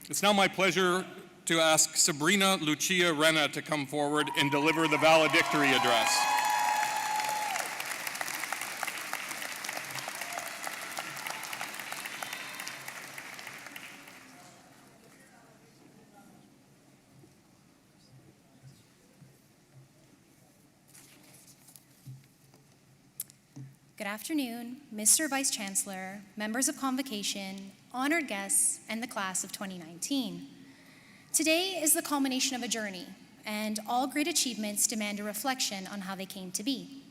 It's now my pleasure to ask Sabrina Lucia Renna to come forward and deliver the valedictory address. Good afternoon, Mr. Vice Chancellor, members of Convocation, honored guests, and the class of 2019. Today is the culmination of a journey, and all great achievements demand a reflection on how they came to be.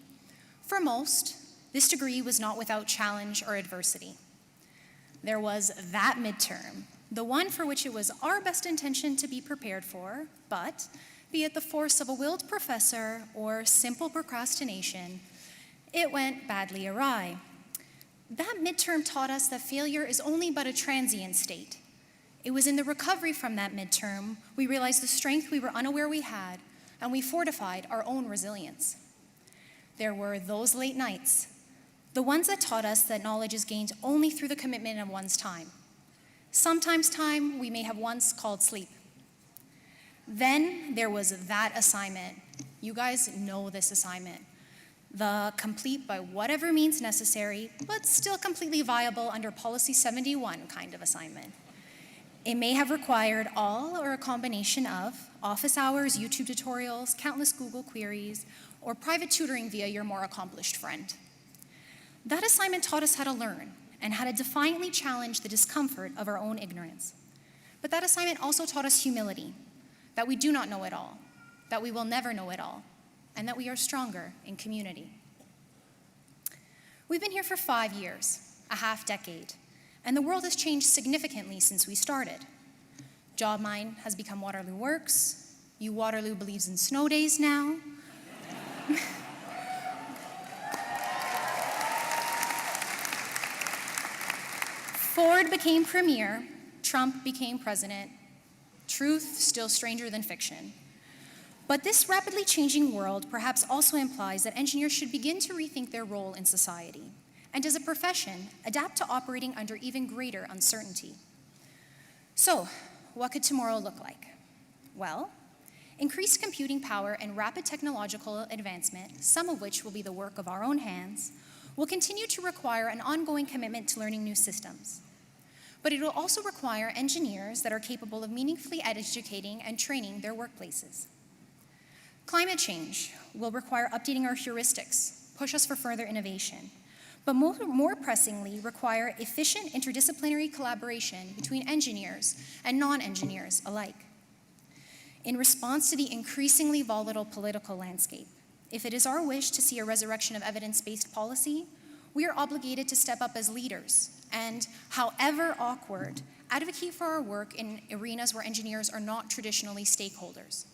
For most, this degree was not without challenge or adversity. There was that midterm, the one for which it was our best intention to be prepared for, but be it the force of a willed professor or simple procrastination, it went badly awry. That midterm taught us that failure is only but a transient state. It was in the recovery from that midterm we realized the strength we were unaware we had, and we fortified our own resilience. There were those late nights, the ones that taught us that knowledge is gained only through the commitment of one's time. Sometimes time we may have once called sleep. Then there was that assignment. You guys know this assignment. The complete by whatever means necessary, but still completely viable under Policy 71 kind of assignment. It may have required all or a combination of office hours, YouTube tutorials, countless Google queries, or private tutoring via your more accomplished friend. That assignment taught us how to learn and how to defiantly challenge the discomfort of our own ignorance. But that assignment also taught us humility, that we do not know it all, that we will never know it all, and that we are stronger in community. We've been here for 5 years, a half-decade, and the world has changed significantly since we started. JobMine has become Waterloo Works, uWaterloo believes in snow days now. Ford became premier, Trump became president, truth still stranger than fiction. But this rapidly changing world perhaps also implies that engineers should begin to rethink their role in society, and as a profession, adapt to operating under even greater uncertainty. So, what could tomorrow look like? Well, increased computing power and rapid technological advancement, some of which will be the work of our own hands, will continue to require an ongoing commitment to learning new systems. But it will also require engineers that are capable of meaningfully educating and training their workplaces. Climate change will require updating our heuristics, push us for further innovation, but more pressingly require efficient interdisciplinary collaboration between engineers and non-engineers alike. In response to the increasingly volatile political landscape, if it is our wish to see a resurrection of evidence-based policy, we are obligated to step up as leaders and, however awkward, advocate for our work in arenas where engineers are not traditionally stakeholders.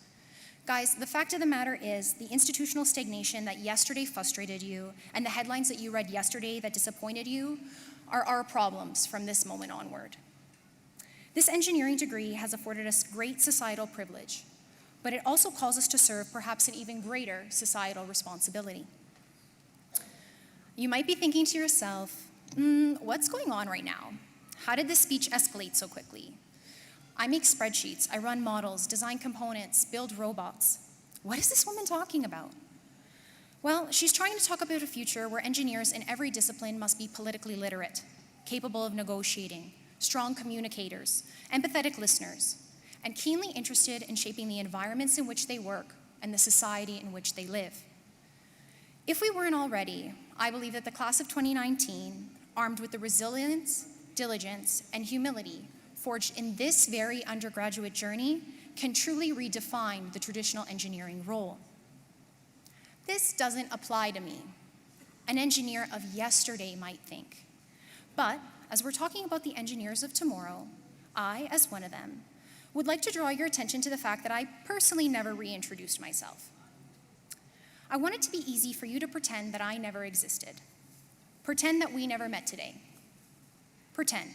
Guys, the fact of the matter is the institutional stagnation that yesterday frustrated you and the headlines that you read yesterday that disappointed you are our problems from this moment onward. This engineering degree has afforded us great societal privilege, but it also calls us to serve perhaps an even greater societal responsibility. You might be thinking to yourself, what's going on right now? How did this speech escalate so quickly? I make spreadsheets, I run models, design components, build robots. What is this woman talking about? Well, she's trying to talk about a future where engineers in every discipline must be politically literate, capable of negotiating, strong communicators, empathetic listeners, and keenly interested in shaping the environments in which they work and the society in which they live. If we weren't already, I believe that the class of 2019, armed with the resilience, diligence, and humility forged in this very undergraduate journey, can truly redefine the traditional engineering role. This doesn't apply to me, an engineer of yesterday might think. But as we're talking about the engineers of tomorrow, I, as one of them, would like to draw your attention to the fact that I personally never reintroduced myself. I want it to be easy for you to pretend that I never existed. Pretend that we never met today. Pretend.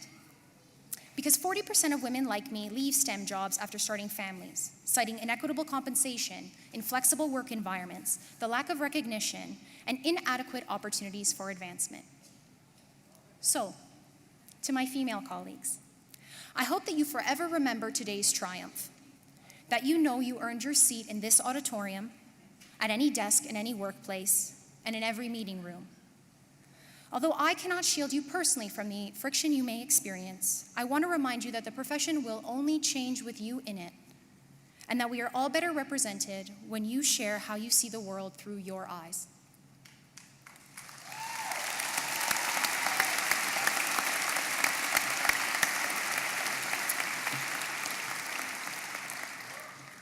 Because 40% of women like me leave STEM jobs after starting families, citing inequitable compensation, inflexible work environments, the lack of recognition, and inadequate opportunities for advancement. So, to my female colleagues, I hope that you forever remember today's triumph, that you know you earned your seat in this auditorium, at any desk in any workplace, and in every meeting room. Although I cannot shield you personally from the friction you may experience, I want to remind you that the profession will only change with you in it, and that we are all better represented when you share how you see the world through your eyes.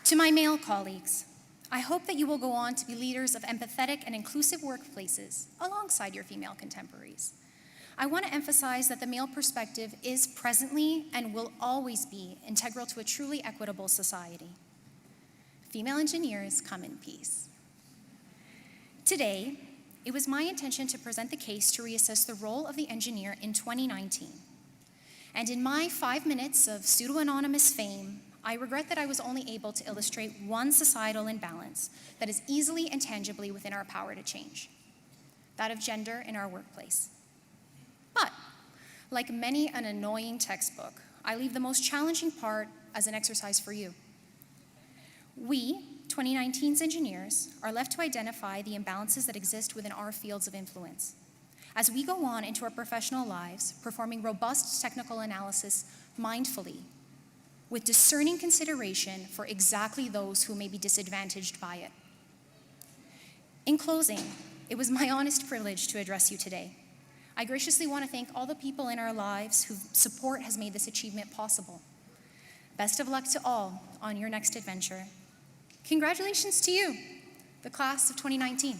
To my male colleagues, I hope that you will go on to be leaders of empathetic and inclusive workplaces alongside your female contemporaries. I want to emphasize that the male perspective is presently and will always be integral to a truly equitable society. Female engineers come in peace. Today, it was my intention to present the case to reassess the role of the engineer in 2019. And in my 5 minutes of pseudo-anonymous fame, I regret that I was only able to illustrate one societal imbalance that is easily and tangibly within our power to change, that of gender in our workplace. But, like many an annoying textbook, I leave the most challenging part as an exercise for you. We, 2019's engineers, are left to identify the imbalances that exist within our fields of influence. As we go on into our professional lives, performing robust technical analysis mindfully, with discerning consideration for exactly those who may be disadvantaged by it. In closing, it was my honest privilege to address you today. I graciously want to thank all the people in our lives whose support has made this achievement possible. Best of luck to all on your next adventure. Congratulations to you, the class of 2019.